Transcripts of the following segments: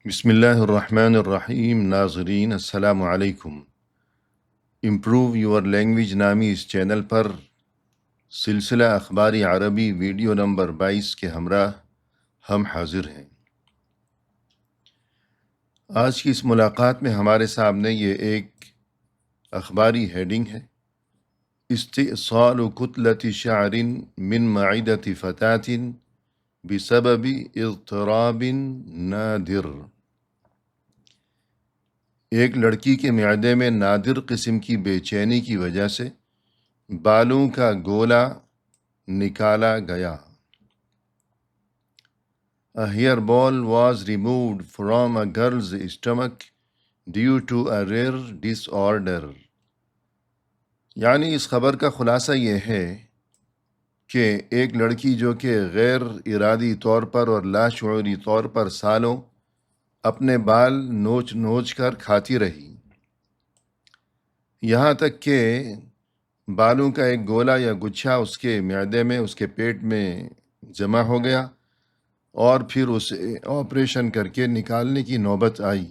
بسم اللہ الرحمن الرحیم. ناظرین السلام علیکم. امپروو یور لینگویج نامی اس چینل پر سلسلہ اخباری عربی ویڈیو نمبر 22 کے ہمراہ ہم حاضر ہیں. آج کی اس ملاقات میں ہمارے سامنے یہ ایک اخباری ہیڈنگ ہے: استئصال کتلة شعر من معدة فتاة بسبب اضطراب نادر. ایک لڑکی کے معدے میں نادر قسم کی بے چینی کی وجہ سے بالوں کا گولا نکالا گیا. A hair ball was removed from a girl's stomach due to a rare disorder. یعنی اس خبر کا خلاصہ یہ ہے کہ ایک لڑکی جو کہ غیر ارادی طور پر اور لاشعوری طور پر سالوں اپنے بال نوچ نوچ کر کھاتی رہی، یہاں تک کہ بالوں کا ایک گولا یا گچھا اس کے معدے میں، اس کے پیٹ میں جمع ہو گیا اور پھر اسے آپریشن کر کے نکالنے کی نوبت آئی.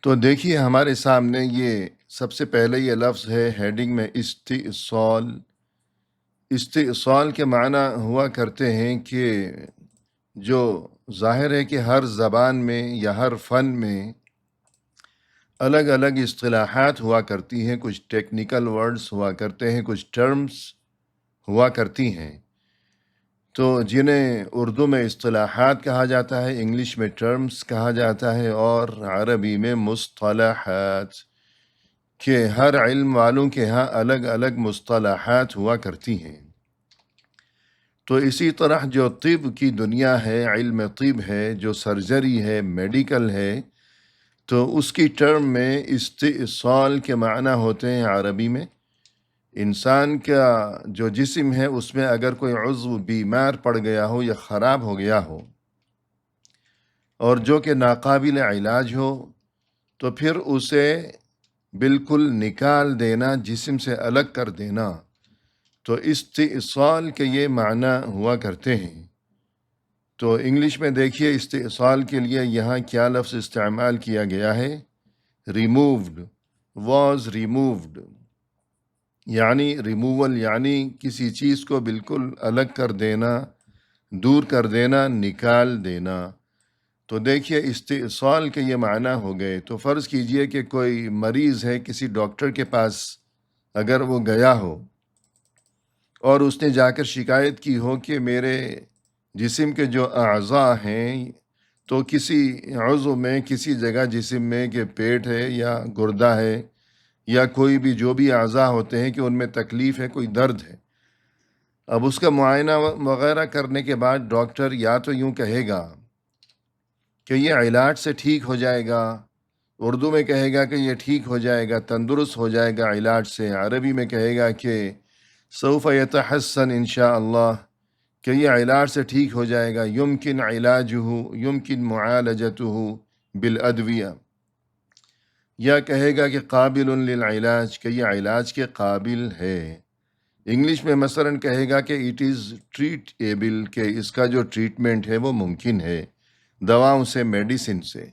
تو دیکھیے ہمارے سامنے یہ سب سے پہلے یہ لفظ ہے ہیڈنگ میں: استئصال. استئصال کے معنی ہوا کرتے ہیں کہ جو ظاہر ہے کہ ہر زبان میں یا ہر فن میں الگ الگ اصطلاحات ہوا کرتی ہیں، کچھ ٹیکنیکل ورڈز ہوا کرتے ہیں، کچھ ٹرمز ہوا کرتی ہیں. تو جنہیں اردو میں اصطلاحات کہا جاتا ہے، انگلش میں ٹرمز کہا جاتا ہے، اور عربی میں مصطلحات، کہ ہر علم والوں کے ہاں الگ الگ مصطلحات ہوا کرتی ہیں. تو اسی طرح جو طب کی دنیا ہے، علم طب ہے، جو سرجری ہے، میڈیکل ہے، تو اس کی ٹرم میں استئصال کے معنی ہوتے ہیں عربی میں. انسان کا جو جسم ہے اس میں اگر کوئی عضو بیمار پڑ گیا ہو یا خراب ہو گیا ہو اور جو کہ ناقابل علاج ہو، تو پھر اسے بالکل نکال دینا، جسم سے الگ کر دینا، تو استئصال کے یہ معنی ہوا کرتے ہیں. تو انگلش میں دیکھیے استئصال کے لیے یہاں کیا لفظ استعمال کیا گیا ہے: ریمووڈ، واز ریمووڈ. یعنی ریموول یعنی کسی چیز کو بالکل الگ کر دینا، دور کر دینا، نکال دینا. تو دیکھیے استئصال کے یہ معنی ہو گئے. تو فرض کیجئے کہ کوئی مریض ہے، کسی ڈاکٹر کے پاس اگر وہ گیا ہو اور اس نے جا کر شکایت کی ہو کہ میرے جسم کے جو اعضاء ہیں، تو کسی عضو میں، کسی جگہ جسم میں، کہ پیٹ ہے یا گردہ ہے یا کوئی بھی جو بھی اعضاء ہوتے ہیں، کہ ان میں تکلیف ہے، کوئی درد ہے. اب اس کا معائنہ وغیرہ کرنے کے بعد ڈاکٹر یا تو یوں کہے گا کہ یہ علاج سے ٹھیک ہو جائے گا، اردو میں کہے گا کہ یہ ٹھیک ہو جائے گا، تندرست ہو جائے گا علاج سے. عربی میں کہے گا کہ سوف یتحسن انشاءاللہ، کہ یہ علاج سے ٹھیک ہو جائے گا. یمکن علاجہ، یمکن معالجتہ بالادویہ. یا کہے گا کہ قابل للعلاج، کہ یہ علاج کے قابل ہے. انگلش میں مثلا کہے گا کہ اٹ از ٹریٹیبل، کہ اس کا جو ٹریٹمنٹ ہے وہ ممکن ہے دواؤں سے، میڈیسن سے.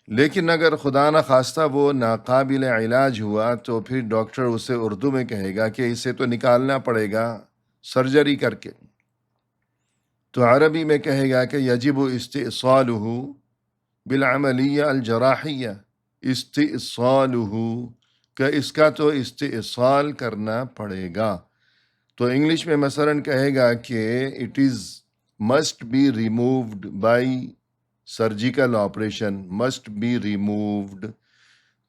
لیکن اگر خدا نخواستہ وہ ناقابل علاج ہوا تو پھر ڈاکٹر اسے اردو میں کہے گا کہ اسے تو نکالنا پڑے گا سرجری کر کے. تو عربی میں کہے گا کہ یجب استئصالہ بالعملیہ الجراحیہ. استئصالہ، کہ اس کا تو استئصال کرنا پڑے گا. تو انگلش میں مثلا کہے گا کہ it is must be removed by surgical operation, must be removed.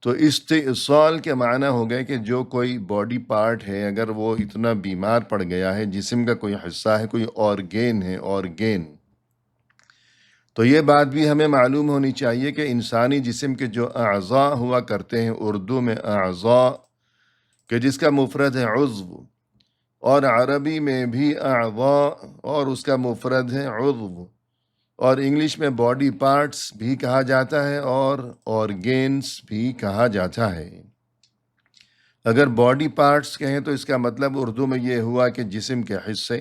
تو استئصال کے معنی ہو گئے کہ جو کوئی باڈی پارٹ ہے اگر وہ اتنا بیمار پڑ گیا ہے، جسم کا کوئی حصہ ہے، کوئی آرگین ہے، آرگین. تو یہ بات بھی ہمیں معلوم ہونی چاہیے کہ انسانی جسم کے جو اعضاء ہوا کرتے ہیں، اردو میں اعضاء، کہ جس کا مفرد ہے عضو، اور عربی میں بھی اعضاء اور اس کا مفرد ہے عضو، اور انگلش میں باڈی پارٹس بھی کہا جاتا ہے اور آرگینس بھی کہا جاتا ہے. اگر باڈی پارٹس کہیں تو اس کا مطلب اردو میں یہ ہوا کہ جسم کے حصے،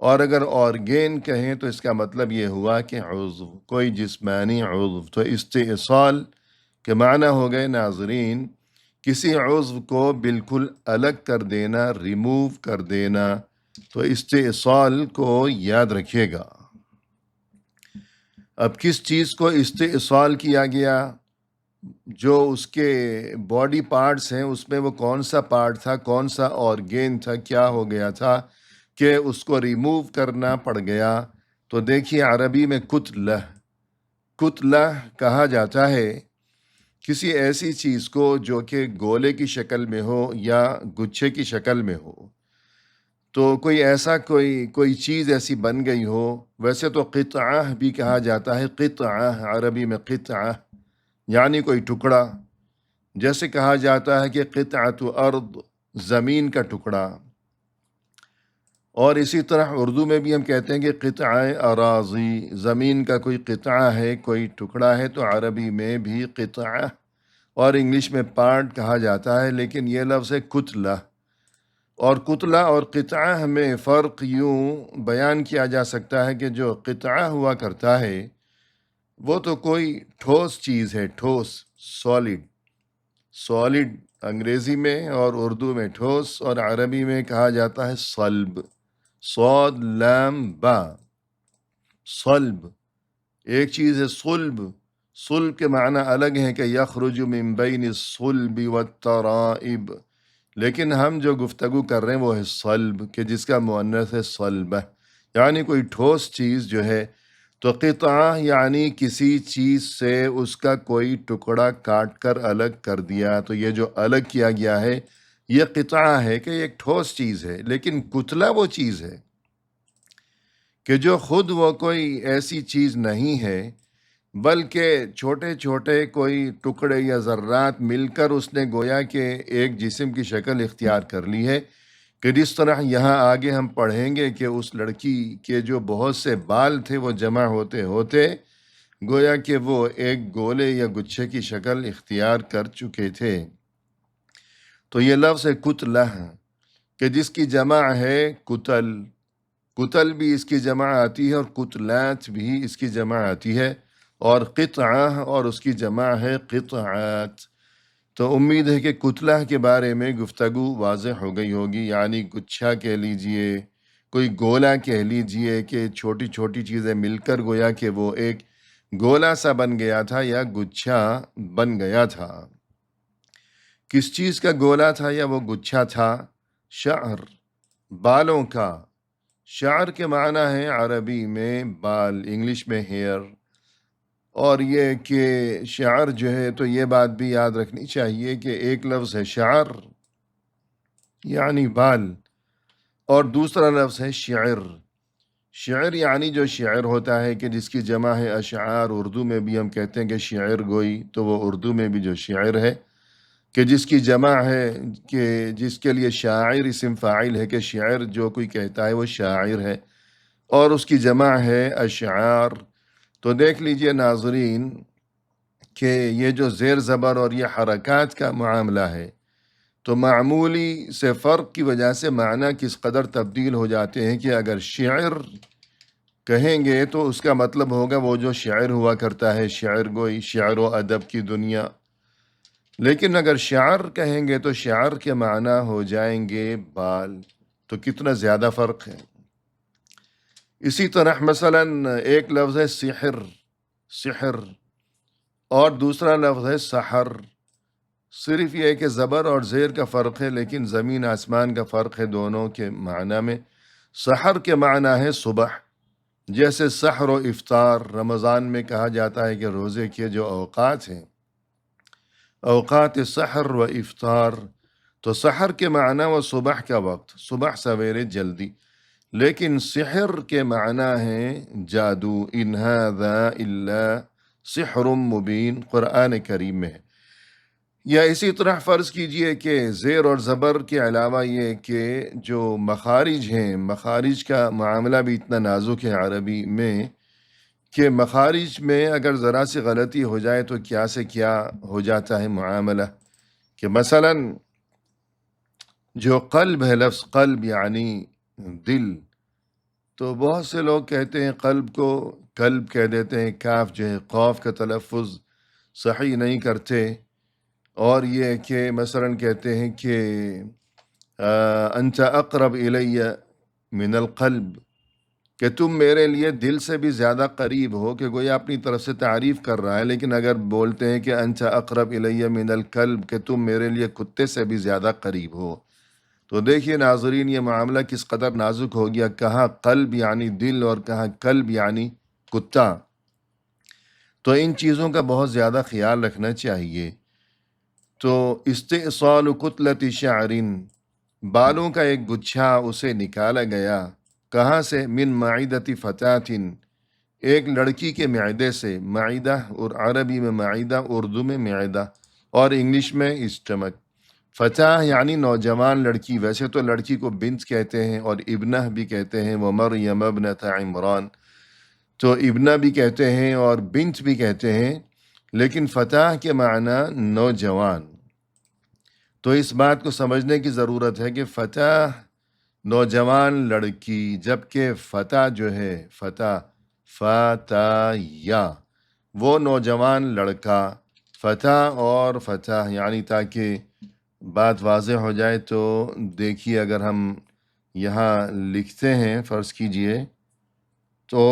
اور اگر آرگین کہیں تو اس کا مطلب یہ ہوا کہ عضو، کوئی جسمانی عضو۔ تو استئصال کے معنی ہو گئے ناظرین کسی عضو کو بالکل الگ کر دینا، ریموو کر دینا۔ تو استئصال کو یاد رکھیے گا۔ اب کس چیز کو استئصال کیا گیا؟ جو اس کے باڈی پارٹس ہیں اس میں وہ کون سا پارٹ تھا، کون سا آرگین تھا، کیا ہو گیا تھا کہ اس کو ریموو کرنا پڑ گیا؟ تو دیکھیے عربی میں کتلہ، کتلہ کہا جاتا ہے کسی ایسی چیز کو جو کہ گولے کی شکل میں ہو یا گچھے کی شکل میں ہو۔ تو کوئی ایسا کوئی چیز ایسی بن گئی ہو۔ ویسے تو قطعہ بھی کہا جاتا ہے، قطعہ عربی میں قطعہ یعنی کوئی ٹکڑا، جیسے کہا جاتا ہے کہ قطعۃ ارض، زمین کا ٹکڑا۔ اور اسی طرح اردو میں بھی ہم کہتے ہیں کہ قطعہ اراضی، زمین کا کوئی قطعہ ہے، کوئی ٹکڑا ہے، تو عربی میں بھی قطعہ اور انگلش میں پارٹ کہا جاتا ہے، لیکن یہ لفظ ہے کتلہ۔ اور کتلہ اور قطعہ میں فرق یوں بیان کیا جا سکتا ہے کہ جو قطعہ ہوا کرتا ہے وہ تو کوئی ٹھوس چیز ہے، ٹھوس، سالڈ، سالڈ انگریزی میں اور اردو میں ٹھوس، اور عربی میں کہا جاتا ہے صلب، صاد لام با، صلب۔ ایک چیز ہے صلب، صلب کے معنی الگ ہیں کہ یخرج من بین الصلب والترائب، لیکن ہم جو گفتگو کر رہے ہیں وہ ہے صلب، کہ جس کا مؤنث ہے صلبہ، یعنی کوئی ٹھوس چیز جو ہے۔ تو قطعہ یعنی کسی چیز سے اس کا کوئی ٹکڑا کاٹ کر الگ کر دیا، تو یہ جو الگ کیا گیا ہے یہ قطعہ ہے کہ ایک ٹھوس چیز ہے۔ لیکن کتلہ وہ چیز ہے کہ جو خود وہ کوئی ایسی چیز نہیں ہے، بلکہ چھوٹے چھوٹے کوئی ٹکڑے یا ذرات مل کر اس نے گویا کہ ایک جسم کی شکل اختیار کر لی ہے، کہ جس طرح یہاں آگے ہم پڑھیں گے کہ اس لڑکی کے جو بہت سے بال تھے وہ جمع ہوتے ہوتے گویا کہ وہ ایک گولے یا گچھے کی شکل اختیار کر چکے تھے۔ تو یہ لفظ ہے کتلہ، کہ جس کی جمع ہے کتل، کتل بھی اس کی جمع آتی ہے اور کتلات بھی اس کی جمع آتی ہے، اور قطعہ اور اس کی جمع ہے قطعات۔ تو امید ہے کہ کتلہ کے بارے میں گفتگو واضح ہو گئی ہوگی، یعنی گچھا کہہ لیجئے، کوئی گولا کہہ لیجئے، کہ چھوٹی چھوٹی چیزیں مل کر گویا کہ وہ ایک گولا سا بن گیا تھا یا گچھا بن گیا تھا۔ کس چیز کا گولا تھا یا وہ گچھا تھا؟ شعر، بالوں کا۔ شعر کے معنی ہے عربی میں بال، انگلش میں ہیئر۔ اور یہ کہ شعر جو ہے تو یہ بات بھی یاد رکھنی چاہیے کہ ایک لفظ ہے شعر یعنی بال، اور دوسرا لفظ ہے شعر۔ شعر یعنی جو شعر ہوتا ہے کہ جس کی جمع ہے اشعار، اردو میں بھی ہم کہتے ہیں کہ شعر گوئی، تو وہ اردو میں بھی جو شعر ہے کہ جس کی جمع ہے، کہ جس کے لیے شاعر اسم فاعل ہے، کہ شعر جو کوئی کہتا ہے وہ شاعر ہے، اور اس کی جمع ہے اشعار۔ تو دیکھ لیجئے ناظرین کہ یہ جو زیر زبر اور یہ حرکات کا معاملہ ہے، تو معمولی سے فرق کی وجہ سے معنی کس قدر تبدیل ہو جاتے ہیں کہ اگر شعر کہیں گے تو اس کا مطلب ہوگا وہ جو شعر ہوا کرتا ہے، شعر گوئی، شعر و ادب کی دنیا۔ لیکن اگر شعر کہیں گے تو شعر کے معنی ہو جائیں گے بال۔ تو کتنا زیادہ فرق ہے۔ اسی طرح مثلا ایک لفظ ہے سحر، سحر، اور دوسرا لفظ ہے سحر۔ صرف یہ ہے کہ زبر اور زیر کا فرق ہے، لیکن زمین آسمان کا فرق ہے دونوں کے معنی میں۔ سحر کے معنی ہے صبح، جیسے سحر و افطار رمضان میں کہا جاتا ہے کہ روزے کے جو اوقات ہیں، اوقات سحر و افطار، تو سحر کے معنی وہ صبح کا وقت، صبح سویرے جلدی۔ لیکن سحر کے معنی ہے جادو، ان ھذا الا سحر مبین، قرآن کریم میں ہے۔ یا اسی طرح فرض کیجئے کہ زیر اور زبر کے علاوہ یہ کہ جو مخارج ہیں، مخارج کا معاملہ بھی اتنا نازک ہے عربی میں کہ مخارج میں اگر ذرا سی غلطی ہو جائے تو کیا سے کیا ہو جاتا ہے معاملہ۔ کہ مثلا جو قلب ہے، لفظ قلب یعنی دل، تو بہت سے لوگ کہتے ہیں قلب کو قلب کہہ دیتے ہیں، کاف جو ہے قوف کا تلفظ صحیح نہیں کرتے، اور یہ کہ مثلا کہتے ہیں کہ انت اقرب الیہ من القلب، کہ تم میرے لیے دل سے بھی زیادہ قریب ہو، کہ گویا اپنی طرف سے تعریف کر رہا ہے، لیکن اگر بولتے ہیں کہ انت اقرب الیہ من القلب، کہ تم میرے لیے کتے سے بھی زیادہ قریب ہو، تو دیکھیے ناظرین یہ معاملہ کس قدر نازک ہو گیا، کہاں قلب یعنی دل اور کہاں قلب یعنی کتا۔ تو ان چیزوں کا بہت زیادہ خیال رکھنا چاہیے۔ تو استئصال کتلت شعر، بالوں کا ایک گچھا اسے نکالا گیا، کہاں سے؟ من معدت فتاة، ایک لڑکی کے معدے سے، معدہ اور عربی میں معدہ، اردو میں معدہ، اور انگلش میں اسٹمک۔ فتاة یعنی نوجوان لڑکی، ویسے تو لڑکی کو بنت کہتے ہیں اور ابنہ بھی کہتے ہیں، ومریم ابنۃ عمران، تو ابنہ بھی کہتے ہیں اور بنت بھی کہتے ہیں، لیکن فتاة کے معنی نوجوان۔ تو اس بات کو سمجھنے کی ضرورت ہے کہ فتاة نوجوان لڑکی، جبکہ فتح جو ہے فتایا وہ نوجوان لڑکا۔ فتح اور فتح یعنی، تاکہ بات واضح ہو جائے تو دیکھیے اگر ہم یہاں لکھتے ہیں، فرض کیجئے، تو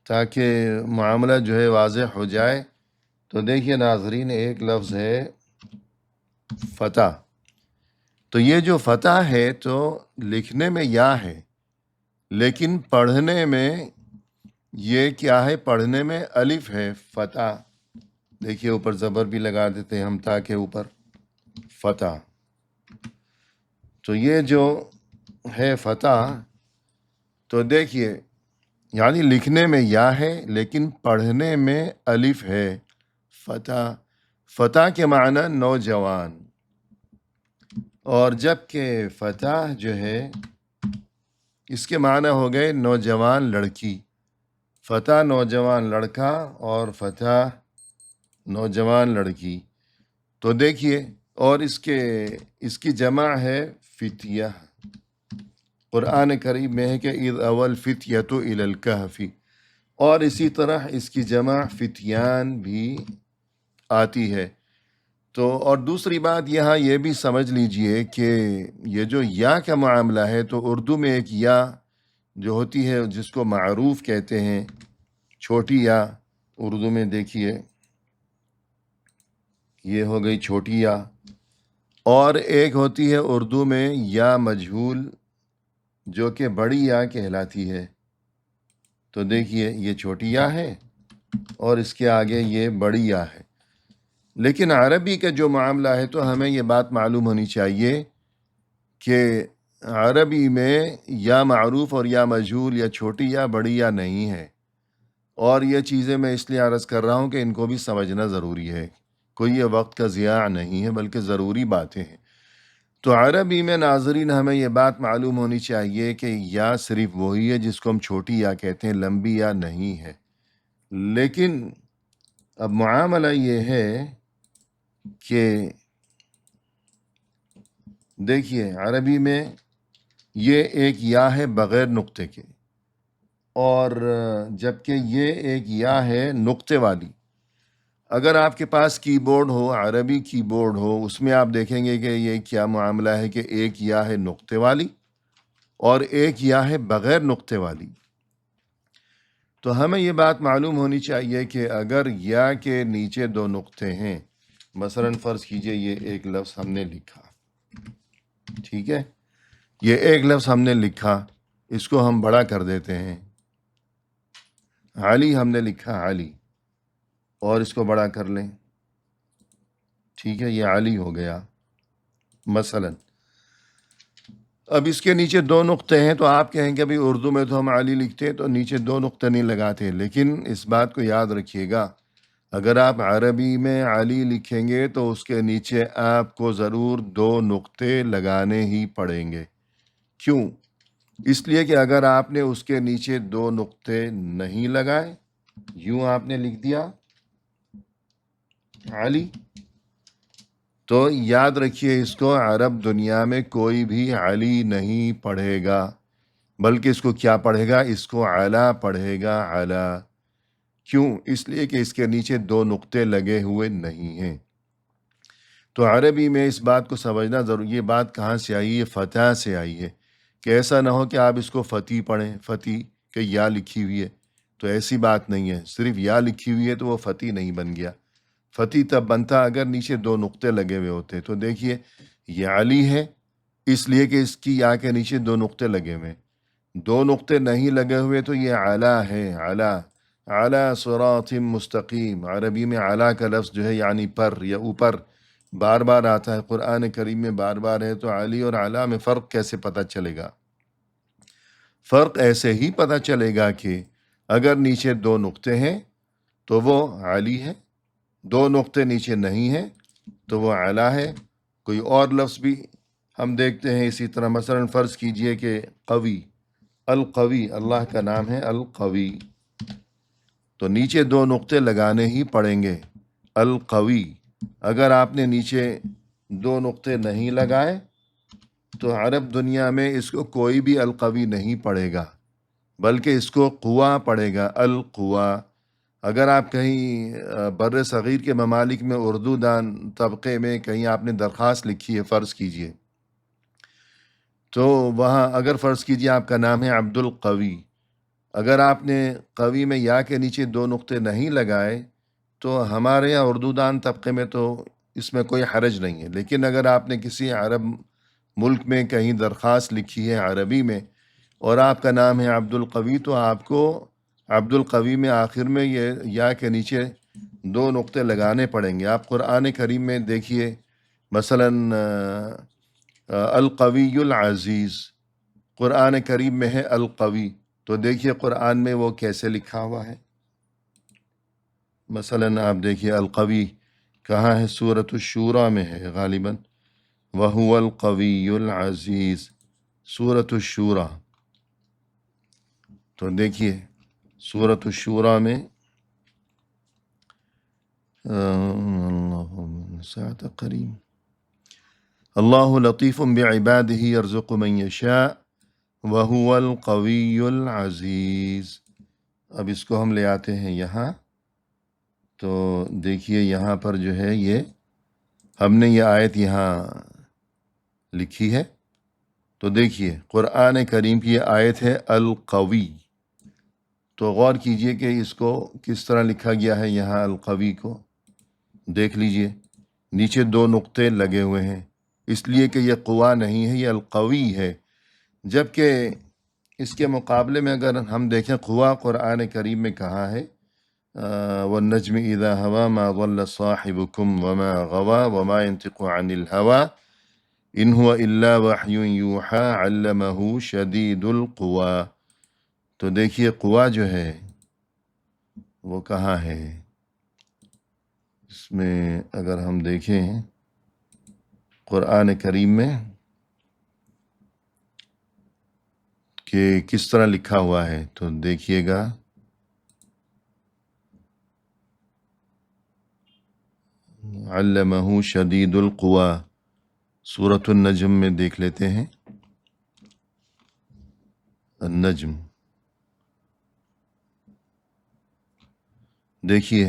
تاکہ معاملہ جو ہے واضح ہو جائے، تو دیکھیے ناظرین ایک لفظ ہے فتح، تو یہ جو فتح ہے تو لکھنے میں یا ہے، لیکن پڑھنے میں یہ کیا ہے؟ پڑھنے میں الف ہے، فتح۔ دیکھیے اوپر زبر بھی لگا دیتے ہیں ہم تاکہ اوپر فتح، تو یہ جو ہے فتح، تو دیکھیے یعنی لکھنے میں یا ہے لیکن پڑھنے میں الف ہے، فتح۔ فتح کے معنی نوجوان، اور جبکہ فتح جو ہے اس کے معنی ہو گئے نوجوان لڑکی۔ فتح نوجوان لڑکا اور فتح نوجوان لڑکی۔ تو دیکھیے، اور اس کی جمع ہے فتیہ، قرآن کریم میں ہے کہ اذ اول فتیۃ الی الکہف، اور اسی طرح اس کی جمع فتیان بھی آتی ہے۔ تو اور دوسری بات یہاں یہ بھی سمجھ لیجئے کہ یہ جو یا کا معاملہ ہے، تو اردو میں ایک یا جو ہوتی ہے جس کو معروف کہتے ہیں، چھوٹی یا، اردو میں دیکھیے یہ ہو گئی چھوٹی یا، اور ایک ہوتی ہے اردو میں یا مجہول جو کہ بڑی یا کہلاتی ہے۔ تو دیکھیے یہ چھوٹی یا ہے اور اس کے آگے یہ بڑی یا ہے، لیکن عربی کا جو معاملہ ہے تو ہمیں یہ بات معلوم ہونی چاہیے کہ عربی میں یا معروف اور یا مجہول یا چھوٹی یا بڑی یا نہیں ہے، اور یہ چیزیں میں اس لیے عرض کر رہا ہوں کہ ان کو بھی سمجھنا ضروری ہے، کوئی یہ وقت کا ضیاع نہیں ہے بلکہ ضروری باتیں ہیں۔ تو عربی میں ناظرین ہمیں یہ بات معلوم ہونی چاہیے کہ یا صرف وہی ہے جس کو ہم چھوٹی یا کہتے ہیں، لمبی یا نہیں ہے۔ لیکن اب معاملہ یہ ہے کہ دیکھیے عربی میں یہ ایک یا ہے بغیر نقطے کے، اور جبکہ یہ ایک یا ہے نقطے والی۔ اگر آپ کے پاس کی بورڈ ہو، عربی کی بورڈ ہو، اس میں آپ دیکھیں گے کہ یہ کیا معاملہ ہے کہ ایک یا ہے نقطے والی اور ایک یا ہے بغیر نقطے والی۔ تو ہمیں یہ بات معلوم ہونی چاہیے کہ اگر یا کے نیچے دو نقطے ہیں، مثلا فرض کیجئے یہ ایک لفظ ہم نے لکھا، ٹھیک ہے، یہ ایک لفظ ہم نے لکھا، اس کو ہم بڑا کر دیتے ہیں، علی ہم نے لکھا علی، اور اس کو بڑا کر لیں، ٹھیک ہے، یہ علی ہو گیا مثلا۔ اب اس کے نیچے دو نقطے ہیں تو آپ کہیں گے ابھی اردو میں تو ہم علی لکھتے ہیں تو نیچے دو نقطے نہیں لگاتے، لیکن اس بات کو یاد رکھیے گا، اگر آپ عربی میں علی لکھیں گے تو اس کے نیچے آپ کو ضرور دو نقطے لگانے ہی پڑیں گے۔ کیوں؟ اس لیے کہ اگر آپ نے اس کے نیچے دو نقطے نہیں لگائے، یوں آپ نے لکھ دیا علی، تو یاد رکھیے اس کو، عرب دنیا میں کوئی بھی علی نہیں پڑھے گا، بلکہ اس کو کیا پڑھے گا؟ اس کو علا پڑھے گا، علا۔ کیوں؟ اس لیے کہ اس کے نیچے دو نقطے لگے ہوئے نہیں ہیں۔ تو عربی میں اس بات کو سمجھنا ضروری، یہ بات کہاں سے آئی ہے؟ فتح سے آئی ہے، کہ ایسا نہ ہو کہ آپ اس کو فتح پڑھیں، فتح کہ یا لکھی ہوئی ہے، تو ایسی بات نہیں ہے۔ صرف یا لکھی ہوئی ہے تو وہ فتح نہیں بن گیا، فتح تب بنتا اگر نیچے دو نقطے لگے ہوئے ہوتے۔ تو دیکھیے یہ علی ہے اس لیے کہ اس کی یا کے نیچے دو نقطے لگے ہوئے، دو نقطے نہیں لگے ہوئے تو یہ علا ہے، علا، علا صراط مستقیم۔ عربی میں علا کا لفظ جو ہے یعنی پر یا اوپر بار بار آتا ہے، قرآن کریم میں بار بار ہے، تو علی اور علا میں فرق کیسے پتہ چلے گا؟ فرق ایسے ہی پتہ چلے گا کہ اگر نیچے دو نقطے ہیں تو وہ علی ہے، دو نقطے نیچے نہیں ہیں تو وہ علا ہے۔ کوئی اور لفظ بھی ہم دیکھتے ہیں اسی طرح، مثلا فرض کیجئے کہ قوی، القوی، اللہ کا نام ہے القوی، تو نیچے دو نقطے لگانے ہی پڑیں گے، القوی۔ اگر آپ نے نیچے دو نقطے نہیں لگائے تو عرب دنیا میں اس کو کوئی بھی القوی نہیں پڑھے گا، بلکہ اس کو قوا پڑھے گا، القوا۔ اگر آپ کہیں بر صغیر کے ممالک میں اردو دان طبقے میں کہیں آپ نے درخواست لکھی ہے فرض کیجئے، تو وہاں اگر فرض کیجئے آپ کا نام ہے عبد القوی، اگر آپ نے قوی میں یا کے نیچے دو نقطے نہیں لگائے تو ہمارے یہاں اردو دان طبقے میں تو اس میں کوئی حرج نہیں ہے، لیکن اگر آپ نے کسی عرب ملک میں کہیں درخواست لکھی ہے عربی میں اور آپ کا نام ہے عبد القوی، تو آپ کو عبد القوی میں آخر میں یہ یا کے نیچے دو نقطے لگانے پڑیں گے۔ آپ قرآن کریم میں دیکھیے مثلا القوی العزیز، قرآن کریم میں ہے القوی، تو دیکھیے قرآن میں وہ کیسے لکھا ہوا ہے۔ مثلا آپ دیکھیے القوی کہاں ہے؟ سورۃ الشورى میں ہے غالباً، وَهُوَ الْقَوِيُّ الْعَزِيزُ، سورۃ الشورى۔ تو دیکھیے سورۃ الشورى میں ساعت قریب، اللہ لطیف بعبادہ یرزق من یشاء وَهُوَ الْقَوِيُّ الْعَزِيزُ۔ اب اس کو ہم لے آتے ہیں یہاں، تو دیکھیے یہاں پر جو ہے یہ ہم نے یہ آیت یہاں لکھی ہے، تو دیکھیے قرآن کریم کی یہ آیت ہے القوی، تو غور کیجئے کہ اس کو کس طرح لکھا گیا ہے یہاں القوی کو، دیکھ لیجئے نیچے دو نقطے لگے ہوئے ہیں، اس لیے کہ یہ قوا نہیں ہے، یہ القوی ہے۔ جبکہ اس کے مقابلے میں اگر ہم دیکھیں قوا قرآن کریم میں کہاں ہے، والنجم اذا ہوا ما ضل صاحبكم وما غوا وما ينطق عن الهوى ان هو الا وحی یوحى علمہ شدید القوا۔ تو دیکھیے قوا جو ہے وہ کہاں ہے؟ اس میں اگر ہم دیکھیں قرآن کریم میں کہ کس طرح لکھا ہوا ہے، تو دیکھیے گا علمہ شدید القوا، سورۃ النجم میں دیکھ لیتے ہیں، النجم، دیکھیے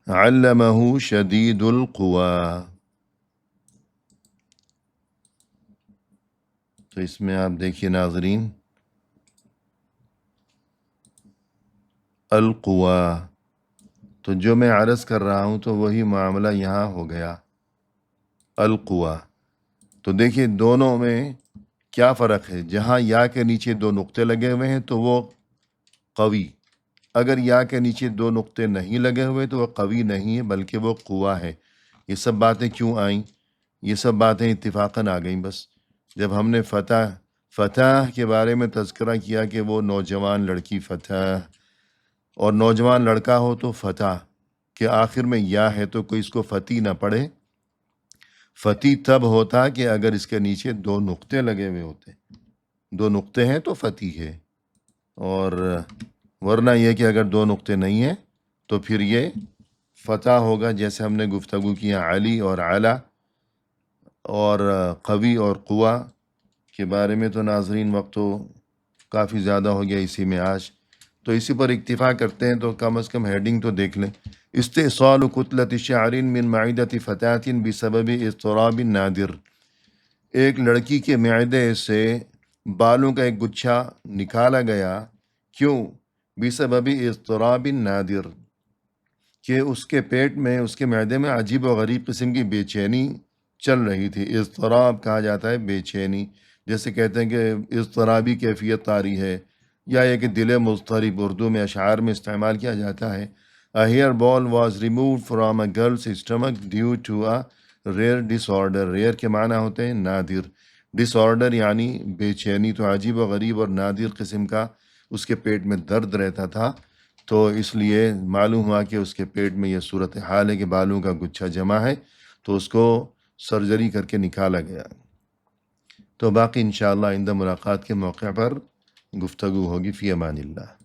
علمہ شدید القوا۔ تو اس میں آپ دیکھیے ناظرین القوا، تو جو میں عرض کر رہا ہوں تو وہی معاملہ یہاں ہو گیا القوا۔ تو دیکھیے دونوں میں کیا فرق ہے، جہاں یا کے نیچے دو نقطے لگے ہوئے ہیں تو وہ قوی، اگر یا کے نیچے دو نقطے نہیں لگے ہوئے تو وہ قوی نہیں ہے بلکہ وہ قوا ہے۔ یہ سب باتیں کیوں آئیں؟ یہ سب باتیں اتفاقاً آ گئیں بس جب ہم نے فتح کے بارے میں تذکرہ کیا کہ وہ نوجوان لڑکی فتح، اور نوجوان لڑکا ہو تو فتح، کہ آخر میں یا ہے تو کوئی اس کو فتح نہ پڑھے۔ فتح تب ہوتا کہ اگر اس کے نیچے دو نقطے لگے ہوئے ہوتے، دو نقطے ہیں تو فتح ہے، اور ورنہ یہ کہ اگر دو نقطے نہیں ہیں تو پھر یہ فتح ہوگا، جیسے ہم نے گفتگو کیا علی اور علا اور قوی اور قوا کے بارے میں۔ تو ناظرین وقت تو کافی زیادہ ہو گیا اسی میں آج، تو اسی پر اکتفا کرتے ہیں، تو کم از کم ہیڈنگ تو دیکھ لیں۔ استئصال کتلۃ شعر من معدۃ فتاة بسبب اضطراب نادر، ایک لڑکی کے معدے سے بالوں کا ایک گچھا نکالا گیا، کیوں؟ بسبب اضطراب نادر، کہ اس کے پیٹ میں، اس کے معدے میں عجیب و غریب قسم کی بے چینی چل رہی تھی۔ اضطراب کہا جاتا ہے بے چینی، جیسے کہتے ہیں کہ اضطرابی کیفیت طاری ہے، یا یہ کہ دل مضطرب اردو میں اشعار میں استعمال کیا جاتا ہے۔ A hair ball was removed from a girl's stomach due to a rare disorder. rare کے معنی ہوتے ہیں نادر، ڈس آرڈر یعنی بے چینی، تو عجیب و غریب اور نادر قسم کا اس کے پیٹ میں درد رہتا تھا، تو اس لیے معلوم ہوا کہ اس کے پیٹ میں یہ صورتحال ہے کہ بالوں کا گچھا جمع ہے، تو اس کو سرجری کر کے نکالا گیا۔ تو باقی انشاءاللہ آئندہ ملاقات کے موقع پر گفتگو ہوگی۔ فی امان اللہ۔